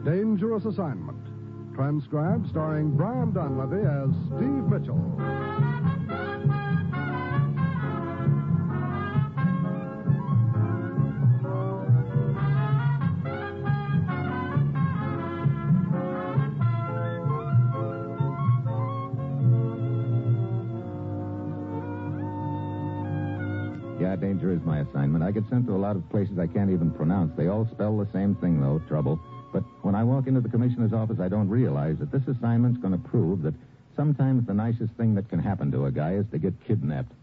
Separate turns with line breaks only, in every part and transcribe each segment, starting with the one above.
Dangerous Assignment. Transcribed, starring Brian Donlevy as Steve Mitchell.
Yeah, danger is my assignment. I get sent to a lot of places I can't even pronounce. They all spell the same thing, though, trouble. But when I walk into the commissioner's office, I don't realize that this assignment's going to prove that sometimes the nicest thing that can happen to a guy is to get kidnapped.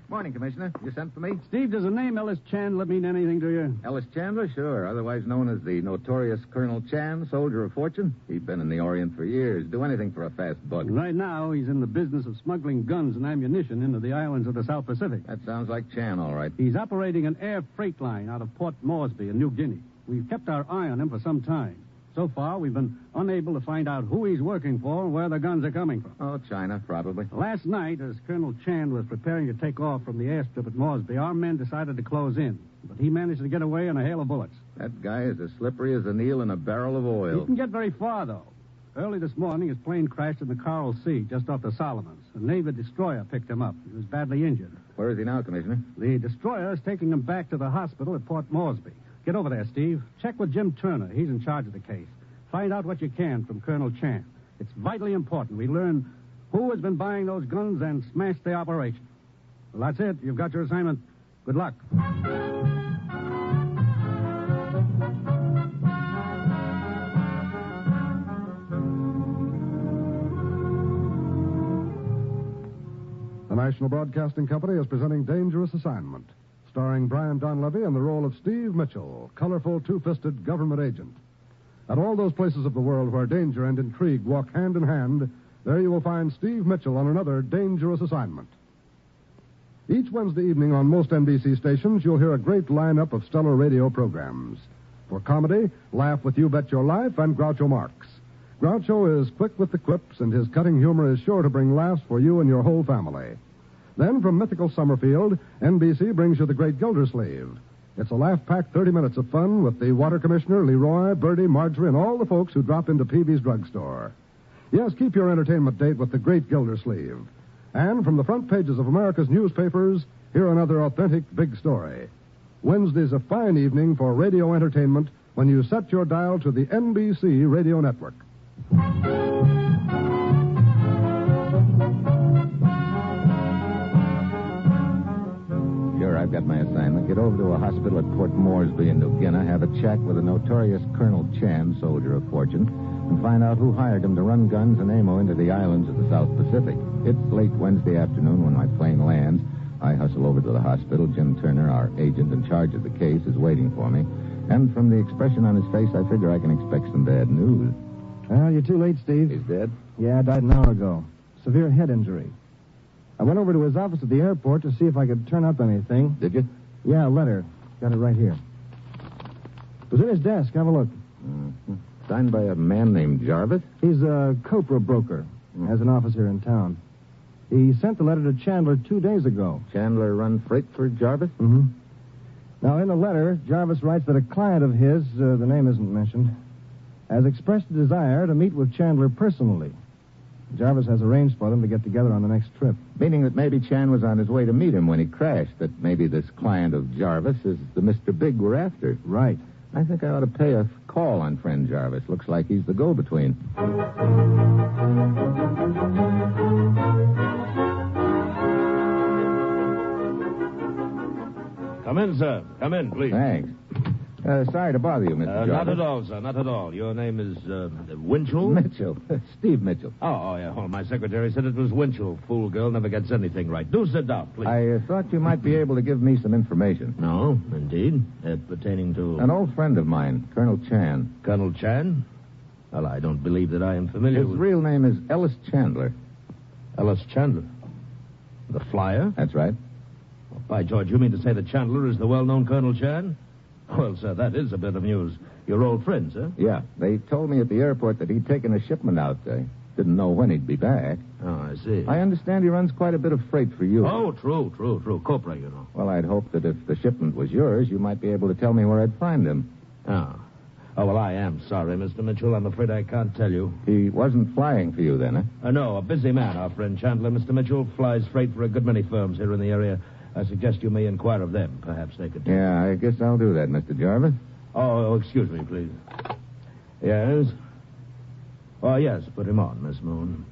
Morning, Commissioner. You sent for me?
Steve, does the name Ellis Chandler mean anything to you?
Ellis Chandler, sure. Otherwise known as the notorious Colonel Chan, soldier of fortune. He's been in the Orient for years. Do anything for a fast buck.
Right now, he's in the business of smuggling guns and ammunition into the islands of the South Pacific.
That sounds like Chan, all right.
He's operating an air freight line out of Port Moresby in New Guinea. We've kept our eye on him for some time. So far, we've been unable to find out who he's working for and where the guns are coming from.
Oh, China, probably.
Last night, as Colonel Chan was preparing to take off from the airstrip at Moresby, our men decided to close in. But he managed to get away in a hail of bullets.
That guy is as slippery as a Neil in a barrel of
He
oil.
didn't get very far, though. Early this morning, his plane crashed in the Coral Sea, just off the Solomons. A Navy destroyer picked him up. He was badly injured.
Where is he now, Commissioner?
The destroyer is taking him back to the hospital at Port Moresby. Get over there, Steve. Check with Jim Turner. He's in charge of the case. Find out what you can from Colonel Chan. It's vitally important we learn who has been buying those guns and smash the operation. Well, that's it. You've got your assignment. Good luck.
The National Broadcasting Company is presenting Dangerous Assignment, starring Brian Donlevy in the role of Steve Mitchell, colorful two-fisted government agent. At all those places of the world where danger and intrigue walk hand in hand, there you will find Steve Mitchell on another dangerous assignment. Each Wednesday evening on most NBC stations, you'll hear a great lineup of stellar radio programs. For comedy, laugh with You Bet Your Life and Groucho Marx. Groucho is quick with the quips, and his cutting humor is sure to bring laughs for you and your whole family. Then, from mythical Summerfield, NBC brings you The Great Gildersleeve. It's a laugh-packed 30 minutes of fun with the Water Commissioner, Leroy, Bertie, Marjorie, and all the folks who drop into Peavy's drugstore. Yes, keep your entertainment date with The Great Gildersleeve. And from the front pages of America's newspapers, hear another authentic big story. Wednesday's a fine evening for radio entertainment when you set your dial to the NBC Radio Network.
Sure, I've got my assignment. Get over to a hospital at Port Moresby in New Guinea, have a chat with a notorious Colonel Chan, soldier of fortune, and find out who hired him to run guns and ammo into the islands of the South Pacific. It's late Wednesday afternoon when my plane lands. I hustle over to the hospital. Jim Turner, our agent in charge of the case, is waiting for me. And from the expression on his face, I figure I can expect some bad news.
Well, you're too late, Steve.
He's dead?
Yeah, died an hour ago. Severe head injury. I went over to his office at the airport to see if I could turn up anything.
Did you?
Yeah, a letter. Got it right here. It was in his desk. Have a look.
Mm-hmm. Signed by a man named Jarvis?
He's a Copra broker. Has an office here in town. He sent the letter to Chandler 2 days ago.
Chandler run freight for Jarvis?
Mm-hmm. Now, in the letter, Jarvis writes that a client of his, the name isn't mentioned, has expressed a desire to meet with Chandler personally. Jarvis has arranged for them to get together on the next trip.
Meaning that maybe Chan was on his way to meet him when he crashed, that maybe this client of Jarvis is the Mr. Big we're after.
Right.
I think I ought to pay a call on friend Jarvis. Looks like he's the go-between.
Come in, sir. Come in, please.
Thanks. Sorry to bother you, Mr. Jarvis.
Not at all, sir. Not at all. Your name is, Winchell?
Mitchell. Steve Mitchell.
Oh, yeah. Well, my secretary said it was Winchell. Fool girl never gets anything right. Do sit down, please.
I thought you might be able to give me some information.
No, indeed. Pertaining to...
An old friend of mine, Colonel Chan.
Colonel Chan? Well, I don't believe that I am familiar
His
with...
real name is Ellis Chandler.
Ellis Chandler. The flyer?
That's right.
Well, by George, you mean to say that Chandler is the well-known Colonel Chan? Well, sir, that is a bit of news. Your old friend, sir?
Yeah. They told me at the airport that he'd taken a shipment out. didn't know when he'd be back.
Oh, I see.
I understand he runs quite a bit of freight for you.
Oh, true. Copra, you know.
Well, I'd hoped that if the shipment was yours, you might be able to tell me where I'd find him.
Oh. Oh, well, I am sorry, Mr. Mitchell. I'm afraid I can't tell you.
He wasn't flying for you then, eh?
No, a busy man, our friend Chandler. Mr. Mitchell flies freight for a good many firms here in the area. I suggest you may inquire of them. Perhaps they could...
Yeah, I guess I'll do that, Mr. Jarvis.
Oh, excuse me, please. Yes? Oh, yes, put him on, Miss Moon.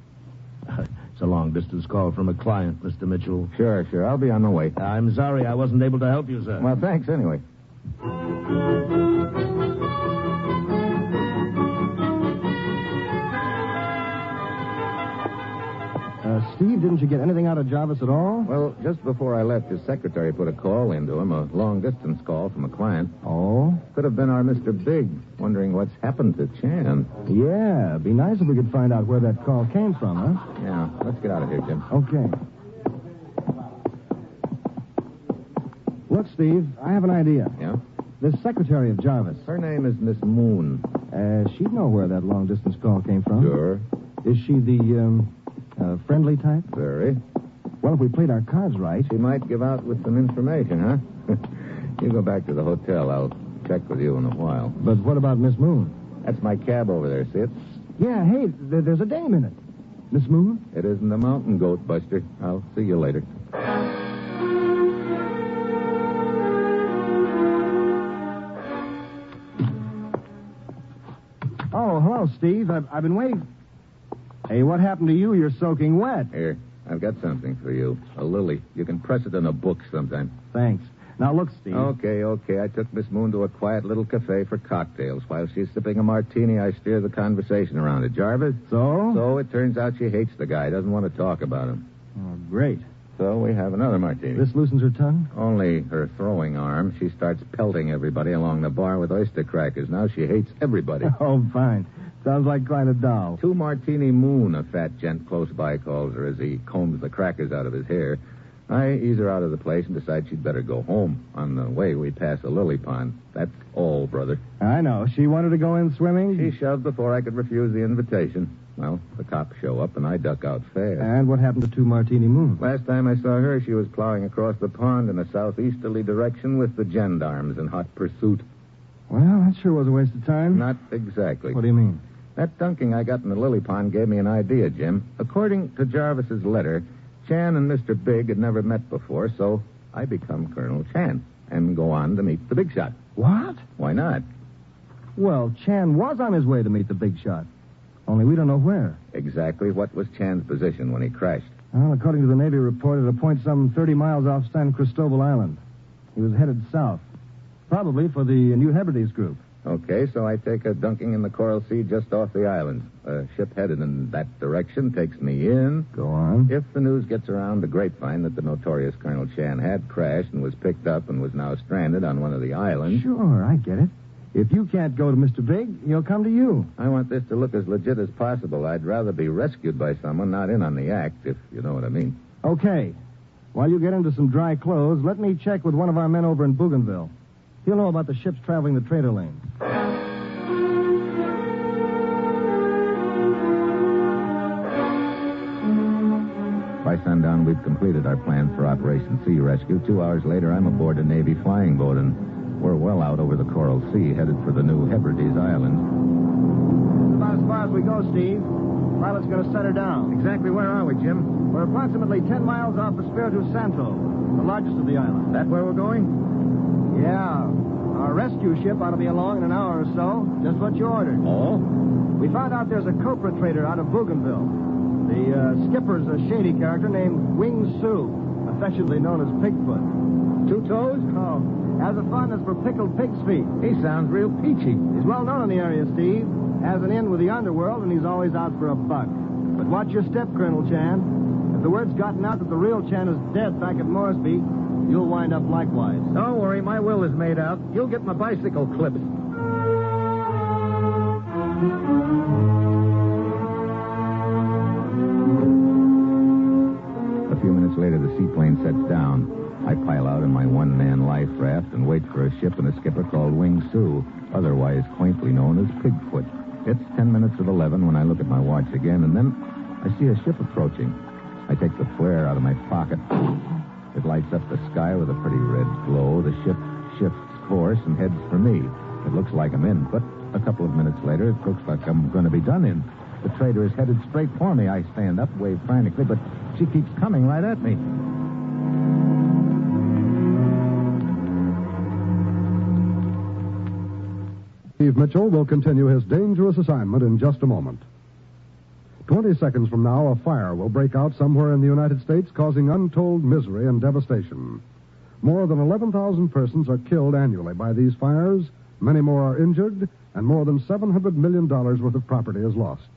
It's a long-distance call from a client, Mr. Mitchell.
Sure. I'll be on my way.
I'm sorry I wasn't able to help you, sir.
Well, thanks anyway.
Steve, didn't you get anything out of Jarvis at all?
Well, just before I left, his secretary put a call into him, a long-distance call from a client.
Oh?
Could have been our Mr. Big, wondering what's happened to Chan.
Yeah, it'd be nice if we could find out where that call came from, huh?
Yeah, let's get out of here, Jim.
Okay. Look, Steve, I have an idea.
Yeah?
This secretary of Jarvis,
Her name is Miss Moon.
she'd know where that long-distance call came from.
Sure.
Is she the, friendly type?
Very.
Well, if we played our cards right...
She might give out with some information, huh? You go back to the hotel. I'll check with you in a while.
But what about Miss Moon?
That's my cab over there, see it?
Yeah, hey, there's a dame in it. Miss Moon?
It isn't a mountain goat, Buster. I'll see you later.
Oh, hello, Steve. I've been waiting... Hey, what happened to you? You're soaking wet.
Here, I've got something for you. A lily. You can press it in a book sometime.
Thanks. Now, look, Steve.
Okay. I took Miss Moon to a quiet little cafe for cocktails. While she's sipping a martini, I steer the conversation around it. Jarvis?
So?
So it turns out she hates the guy, doesn't want to talk about him.
Oh, great.
So we have another martini.
This loosens her tongue?
Only her throwing arm. She starts pelting everybody along the bar with oyster crackers. Now she hates everybody.
Oh, fine. Sounds like quite a doll.
Two Martini Moon, a fat gent close by calls her as he combs the crackers out of his hair. I ease her out of the place and decide she'd better go home. On the way, we pass a lily pond. That's all, brother.
I know. She wanted to go in swimming?
She shoved before I could refuse the invitation. Well, the cops show up, and I duck out fast.
And what happened to Two Martini Moon?
Last time I saw her, she was plowing across the pond in a southeasterly direction with the gendarmes in hot pursuit.
Well, that sure was a waste of time.
Not exactly.
What do you mean?
That dunking I got in the lily pond gave me an idea, Jim. According to Jarvis's letter, Chan and Mr. Big had never met before, so I become Colonel Chan and go on to meet the big shot.
What?
Why not?
Well, Chan was on his way to meet the big shot. Only we don't know where.
Exactly what was Chan's position when he crashed?
Well, according to the Navy report, at a point some 30 miles off San Cristobal Island. He was headed south. Probably for the New Hebrides group.
Okay, so I take a dunking in the Coral Sea just off the island. A ship headed in that direction takes me in.
Go on.
If the news gets around the grapevine that the notorious Colonel Chan had crashed and was picked up and was now stranded on one of the islands...
Sure, I get it. If you can't go to Mr. Big, he'll come to you.
I want this to look as legit as possible. I'd rather be rescued by someone, not in on the act, if you know what I mean.
Okay. While you get into some dry clothes, let me check with one of our men over in Bougainville. He'll know about the ships traveling the trader lane.
By sundown, we've completed our plans for Operation Sea Rescue. 2 hours later, I'm aboard a Navy flying boat, and we're well out over the Coral Sea, headed for the New Hebrides Islands.
About as far as we go, Steve. Pilot's going to set her down.
Exactly where are we, Jim?
We're approximately 10 miles off Espiritu Santo, the largest of the islands.
That where we're going?
Yeah. Our rescue ship ought to be along in an hour or so. Just what you ordered.
Oh?
We found out there's a copra trader out of Bougainville. The skipper's a shady character named Wing Su, affectionately known as Pigfoot.
2 toes?
Oh, has a fondness for pickled pig's feet.
He sounds real peachy.
He's well known in the area, Steve. Has an in with the underworld, and he's always out for a buck. But watch your step, Colonel Chan. If the word's gotten out that the real Chan is dead back at Moresby, you'll wind up likewise.
Don't worry, my will is made out. You'll get my bicycle clips. A few minutes later, the seaplane sets down. I pile out in my one-man life raft and wait for a ship and a skipper called Wing Su, otherwise quaintly known as Pigfoot. It's 10 minutes of 11 when I look at my watch again, and then I see a ship approaching. I take the flare out of my pocket. It lights up the sky with a pretty red glow. The ship shifts course and heads for me. It looks like I'm in, but a couple of minutes later, it looks like I'm going to be done in. The trader is headed straight for me. I stand up, wave frantically, but she keeps coming right at me.
Steve Mitchell will continue his dangerous assignment in just a moment. 20 seconds from now, a fire will break out somewhere in the United States, causing untold misery and devastation. More than 11,000 persons are killed annually by these fires. Many more are injured, and more than $700 million worth of property is lost.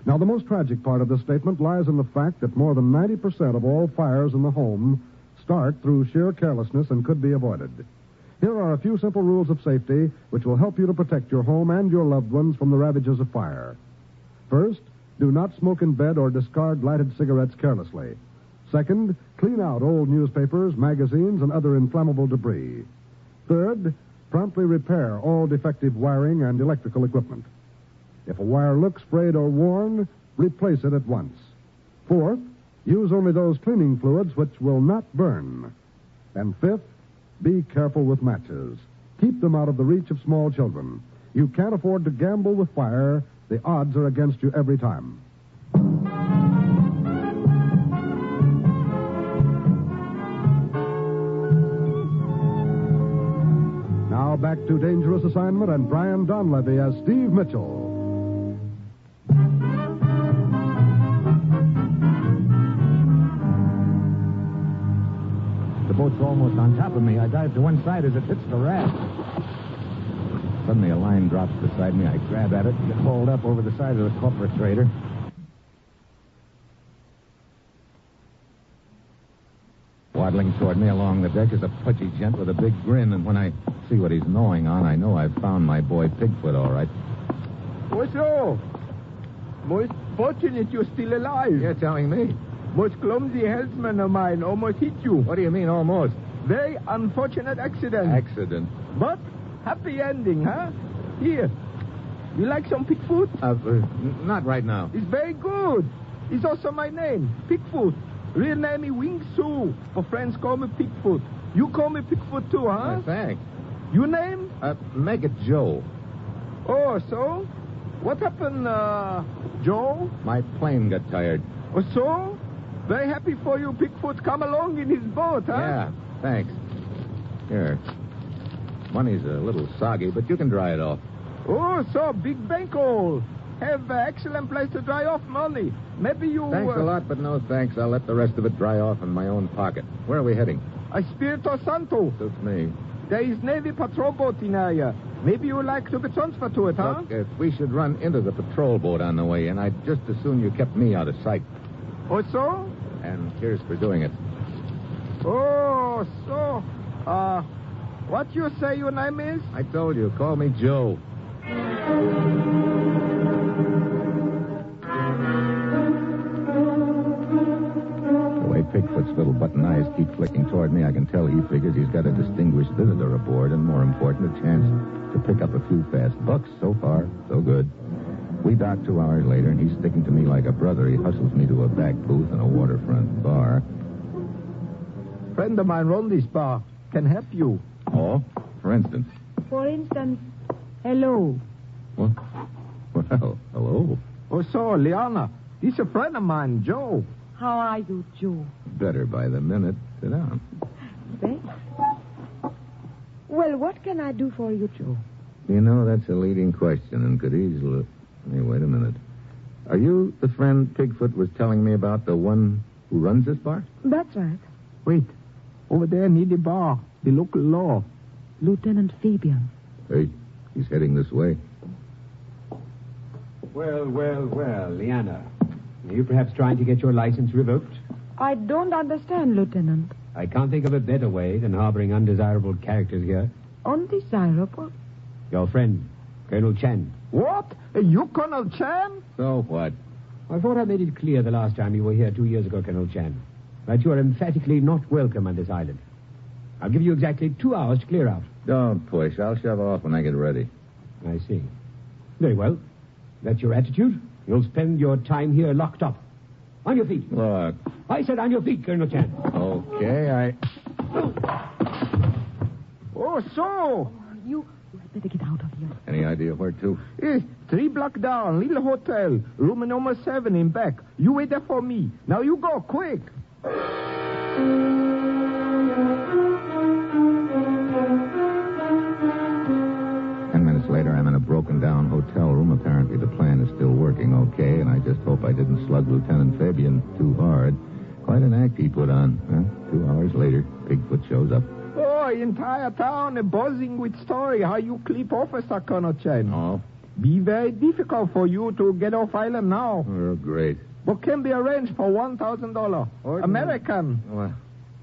Now, the most tragic part of this statement lies in the fact that more than 90% of all fires in the home start through sheer carelessness and could be avoided. Here are a few simple rules of safety which will help you to protect your home and your loved ones from the ravages of fire. First, do not smoke in bed or discard lighted cigarettes carelessly. Second, clean out old newspapers, magazines, and other inflammable debris. Third, promptly repair all defective wiring and electrical equipment. If a wire looks frayed or worn, replace it at once. Fourth, use only those cleaning fluids which will not burn. And fifth, be careful with matches. Keep them out of the reach of small children. You can't afford to gamble with fire. The odds are against you every time. Now back to Dangerous Assignment and Brian Donlevy as Steve Mitchell.
The boat's almost on top of me. I dive to one side as it hits the raft. Suddenly, a line drops beside me. I grab at it and get hauled up over the side of the copper trader. Waddling toward me along the deck is a pudgy gent with a big grin, and when I see what he's gnawing on, I know I've found my boy Pigfoot, all right.
What's up? Most fortunate you're still alive.
You're telling me.
Most clumsy helmsman of mine almost hit you.
What do you mean, almost?
Very unfortunate accident.
Accident?
But happy ending, huh? Here. You like some Pigfoot?
Not right now.
It's very good. It's also my name, Pigfoot. Real name is Wing Sue. My friends call me Pigfoot. You call me Pigfoot too, huh?
Thanks.
Your name?
Make it Joe.
Oh, so? What happened, Joe?
My plane got tired.
Oh, so? Very happy for you, Pigfoot. Come along in his boat, huh?
Yeah, thanks. Here. Money's a little soggy, but you can dry it off.
Oh, so big bankroll. Have excellent place to dry off money. Maybe you...
Thanks a lot, but no thanks. I'll let the rest of it dry off in my own pocket. Where are we heading?
Espirito Santo.
Suits me.
There is Navy patrol boat in area. Maybe you would like to be transferred to it, huh?
Look, we should run into the patrol boat on the way in. I'd just as soon you kept me out of sight.
Oh, so?
And here's for doing it.
Oh, so... what you say your name is?
I told you. Call me Joe. The way Pigfoot's little button eyes keep flicking toward me, I can tell he figures he's got a distinguished visitor aboard, and more important, a chance to pick up a few fast bucks. So far, so good. We dock 2 hours later, and he's sticking to me like a brother. He hustles me to a back booth in a waterfront bar.
Friend of mine run this bar. Can help you.
Oh? For instance?
For instance, hello.
Well, hello.
Oh, so, Liana. He's a friend of mine, Joe.
How are you, Joe?
Better by the minute. Sit down.
Thanks. Well, what can I do for you, Joe?
You know, that's a leading question and could easily... Hey, wait a minute. Are you the friend Pigfoot was telling me about, the one who runs this bar?
That's right.
Wait. Over there near the bar. The local law.
Lieutenant Fabian.
Hey, he's heading this way.
Well, Liana. Are you perhaps trying to get your license revoked?
I don't understand, Lieutenant.
I can't think of a better way than harboring undesirable characters here.
Undesirable?
Your friend, Colonel Chan.
What? You Colonel Chan?
So what?
I thought I made it clear the last time you were here 2 years ago, Colonel Chan, that you are emphatically not welcome on this island. I'll give you exactly 2 hours to clear out.
Don't push. I'll shove off when I get ready.
I see. Very well. That's your attitude? You'll spend your time here locked up. On your feet.
Look.
I said on your feet, Colonel Chan.
Okay,
Oh, so.
You had better get out of here.
Any idea where to?
3 blocks down, little hotel. Room number 7 in back. You wait there for me. Now you go, quick.
10 minutes later, I'm in a broken-down hotel room. Apparently, the plan is still working okay, and I just hope I didn't slug Lieutenant Fabian too hard. Quite an act he put on. 2 hours later, Bigfoot shows up.
Oh, entire town buzzing with story how you clip Officer Colonel Chen.
Oh?
Be very difficult for you to get off island now.
Oh, great.
But can be arranged for $1,000. American.
Well,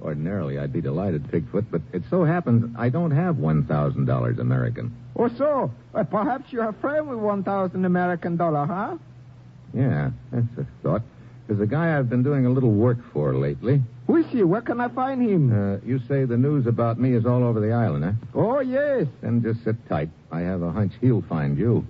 ordinarily, I'd be delighted, Bigfoot, but it so happens I don't have $1,000 American.
Or so. Perhaps you have friend with $1,000 American dollar, huh?
Yeah, that's a thought. There's a guy I've been doing a little work for lately.
Who is he? Where can I find him?
You say the news about me is all over the island, huh?
Oh, yes.
Then just sit tight. I have a hunch he'll find you.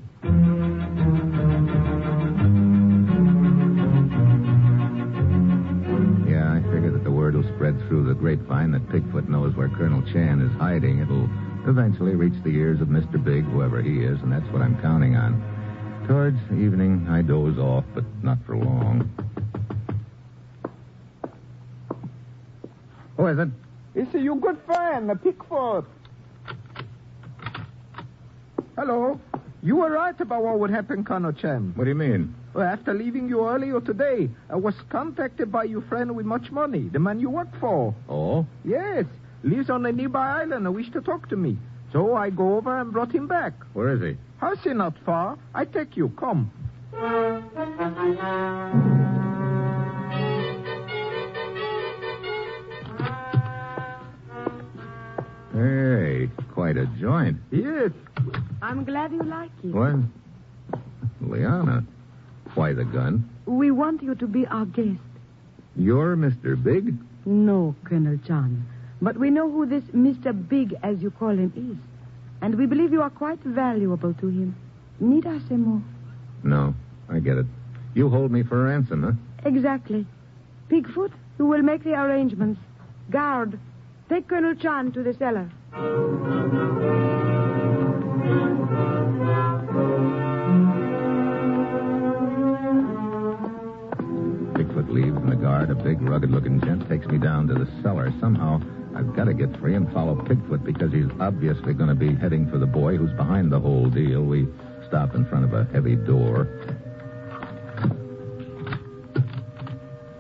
Yeah, I figure that the word will spread through the grapevine that Bigfoot knows where Colonel Chan is hiding. It'll eventually reach the ears of Mr. Big, whoever he is, and that's what I'm counting on. Towards evening, I doze off, but not for long. Who is it?
It's your good friend, Bigfoot. Hello. You were right about what would happen, Colonel Chen.
What do you mean?
Well, after leaving you earlier today, I was contacted by your friend with much money, the man you work for.
Oh?
Yes. Lives on a nearby island and wished to talk to me. So I go over and brought him back.
Where is he?
House is not far. I take you. Come.
Hey, quite a joint.
Yes.
I'm glad you like it.
What? Liana, why the gun?
We want you to be our guest.
You're Mr. Big?
No, Colonel Chan. But we know who this Mr. Big, as you call him, is. And we believe you are quite valuable to him. Need I say more?
No, I get it. You hold me for ransom, huh?
Exactly. Bigfoot, you will make the arrangements. Guard, take Colonel Chan to the cellar.
Bigfoot leaves, and the guard, a big, rugged-looking gent, takes me down to the cellar. Somehow, I've got to get free and follow Bigfoot because he's obviously going to be heading for the boy who's behind the whole deal. We stop in front of a heavy door.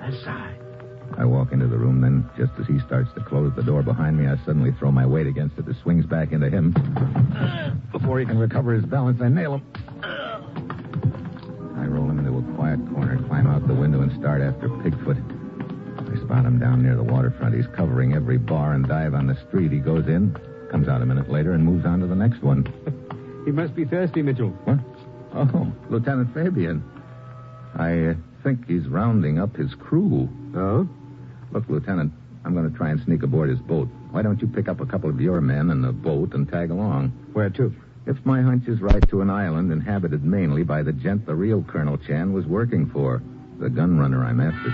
Aside.
I walk into the room, then, just as he starts to close the door behind me, I suddenly throw my weight against it. It swings back into him. Before he can recover his balance, I nail him. I roll him into a quiet corner, climb out the window, and start after Bigfoot. I spot him down near the waterfront. He's covering every bar and dive on the street. He goes in, comes out a minute later, and moves on to the next one.
He must be thirsty, Mitchell.
What? Oh, Lieutenant Fabian. I think he's rounding up his crew.
Oh?
Look, Lieutenant, I'm going to try and sneak aboard his boat. Why don't you pick up a couple of your men in the boat and tag along?
Where to?
If my hunch is right, to an island inhabited mainly by the gent the real Colonel Chan was working for. The gun runner I'm after.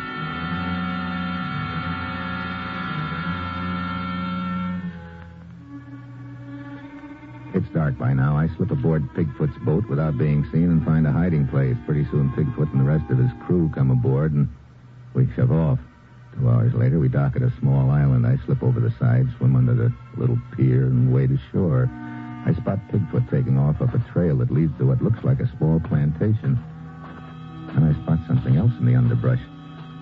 It's dark by now. I slip aboard Bigfoot's boat without being seen and find a hiding place. Pretty soon, Bigfoot and the rest of his crew come aboard, and we shove off. 2 hours later, we dock at a small island. I slip over the side, swim under the little pier, and wade ashore. I spot Bigfoot taking off up a trail that leads to what looks like a small plantation. And I spot something else in the underbrush.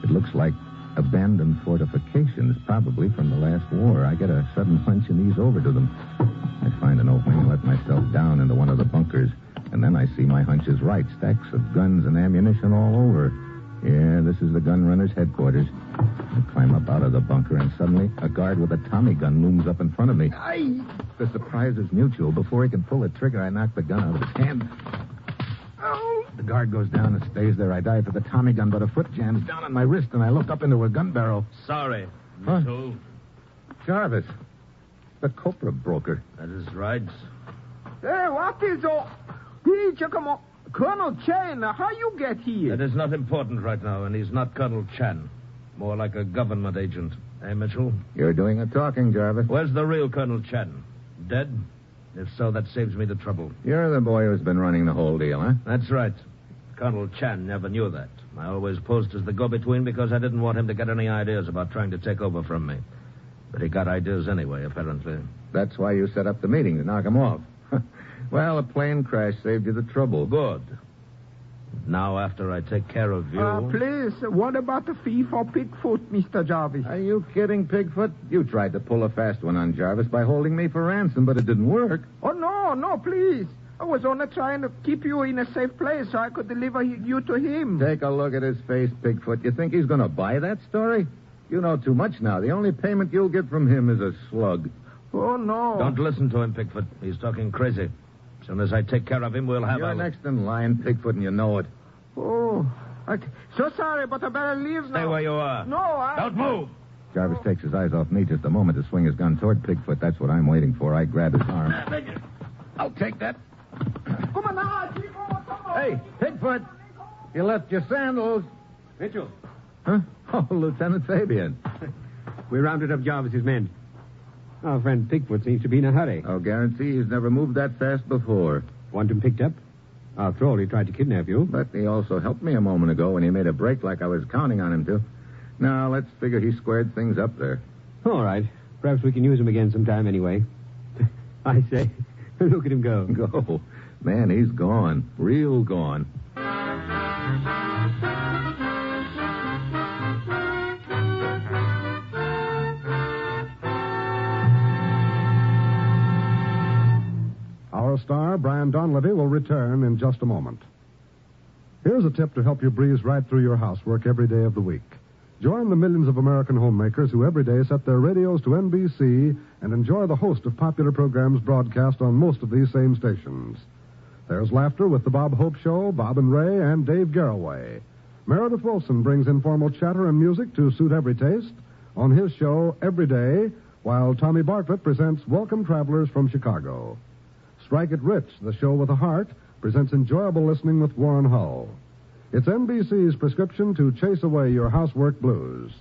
It looks like abandoned fortifications, probably from the last war. I get a sudden hunch and ease over to them. I find an opening and let myself down into one of the bunkers. And then I see my hunch is right. Stacks of guns and ammunition all over. Yeah, this is the gun runner's headquarters. I climb up out of the bunker, and suddenly a guard with a Tommy gun looms up in front of me.
Aye.
The surprise is mutual. Before he can pull the trigger, I knock the gun out of his hand.
Oh.
The guard goes down and stays there. I dive for the Tommy gun, but a foot jams down on my wrist, and I look up into a gun barrel.
Sorry.
Huh?
Mitchell.
Jarvis, the copra broker.
That is right.
Hey, what is all? Hey, check 'em out. Colonel Chan, how you get here?
It is not important right now, and he's not Colonel Chan. More like a government agent. Eh, Mitchell?
You're doing the talking, Jarvis.
Where's the real Colonel Chan? Dead? If so, that saves me the trouble.
You're the boy who's been running the whole deal, huh?
That's right. Colonel Chan never knew that. I always posed as the go-between because I didn't want him to get any ideas about trying to take over from me. But he got ideas anyway, apparently.
That's why you set up the meeting, to knock him off. Well, a plane crash saved you the trouble.
Good. Now, after I take care of you...
Please, what about the fee for Pigfoot, Mr. Jarvis?
Are you kidding, Pigfoot? You tried to pull a fast one on Jarvis by holding me for ransom, but it didn't work.
Oh, no, please. I was only trying to keep you in a safe place so I could deliver you to him.
Take a look at his face, Pigfoot. You think he's going to buy that story? You know too much now. The only payment you'll get from him is a slug.
Oh, no.
Don't listen to him, Pigfoot. He's talking crazy. As soon as I take care of him, we'll have
You're next in line, Pigfoot, and you know it.
Oh, so sorry, but I better leave now.
Stay where you are.
No,
Don't move.
Jarvis takes his eyes off me just a moment to swing his gun toward Pigfoot. That's what I'm waiting for. I grab his arm.
I'll take that.
Come on now, Chico.
Hey, Pigfoot, you left your sandals.
Mitchell,
Huh? Oh, Lieutenant Fabian.
we rounded up Jarvis's men. Our friend Pigfoot seems to be in a hurry.
I'll guarantee he's never moved that fast before.
Want him picked up? After all, he tried to kidnap you.
But he also helped me a moment ago when he made a break like I was counting on him to. Now, let's figure he squared things up there.
All right. Perhaps we can use him again sometime anyway. I say, look at him go.
Go. Man, he's gone. Real gone.
Our star, Brian Donlevy, will return in just a moment. Here's a tip to help you breeze right through your housework every day of the week. Join the millions of American homemakers who every day set their radios to NBC and enjoy the host of popular programs broadcast on most of these same stations. There's laughter with the Bob Hope Show, Bob and Ray, and Dave Garroway. Meredith Wilson brings informal chatter and music to suit every taste on his show Every Day, while Tommy Bartlett presents Welcome Travelers from Chicago. Strike It Rich, the show with a heart, presents enjoyable listening with Warren Hull. It's NBC's prescription to chase away your housework blues.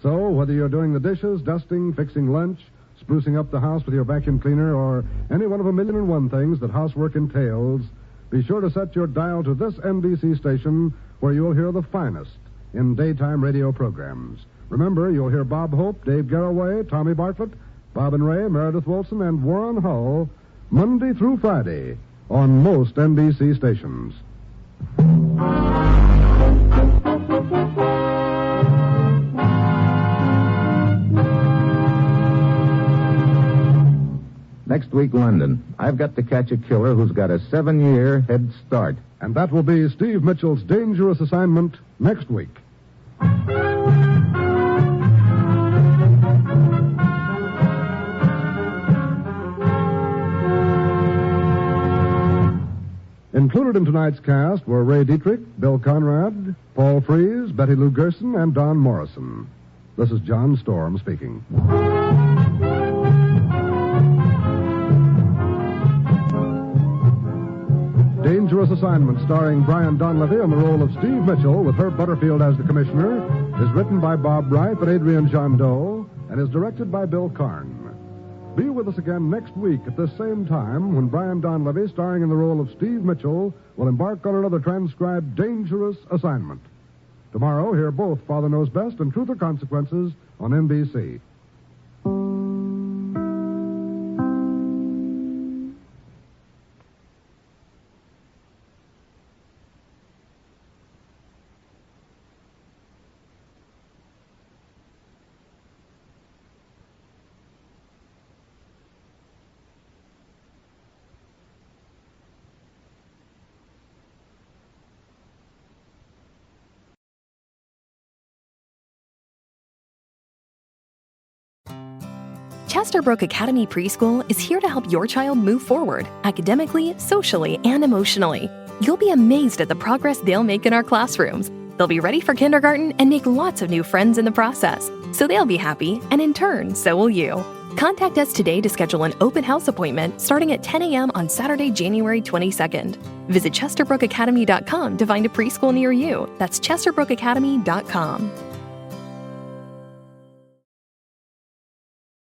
So, whether you're doing the dishes, dusting, fixing lunch, sprucing up the house with your vacuum cleaner, or any one of 1,000,001 things that housework entails, be sure to set your dial to this NBC station where you'll hear the finest in daytime radio programs. Remember, you'll hear Bob Hope, Dave Garroway, Tommy Bartlett, Bob and Ray, Meredith Wilson, and Warren Hull Monday through Friday on most NBC stations.
Next week, London. I've got to catch a killer who's got a 7-year head start.
And that will be Steve Mitchell's dangerous assignment next week. Included in tonight's cast were Ray Dietrich, Bill Conrad, Paul Frees, Betty Lou Gerson, and Don Morrison. This is John Storm speaking. Dangerous Assignment, starring Brian Donlevy in the role of Steve Mitchell with Herb Butterfield as the commissioner, is written by Bob Bright and Adrian Jandot and is directed by Bill Karn. Be with us again next week at this same time when Brian Donlevy, starring in the role of Steve Mitchell, will embark on another transcribed Dangerous Assignment. Tomorrow, hear both Father Knows Best and Truth or Consequences on NBC.
Chesterbrook Academy Preschool is here to help your child move forward academically, socially, and emotionally. You'll be amazed at the progress they'll make in our classrooms. They'll be ready for kindergarten and make lots of new friends in the process. So they'll be happy, and in turn, so will you. Contact us today to schedule an open house appointment starting at 10 a.m. on Saturday, January 22nd. Visit ChesterBrookAcademy.com to find a preschool near you. That's ChesterBrookAcademy.com.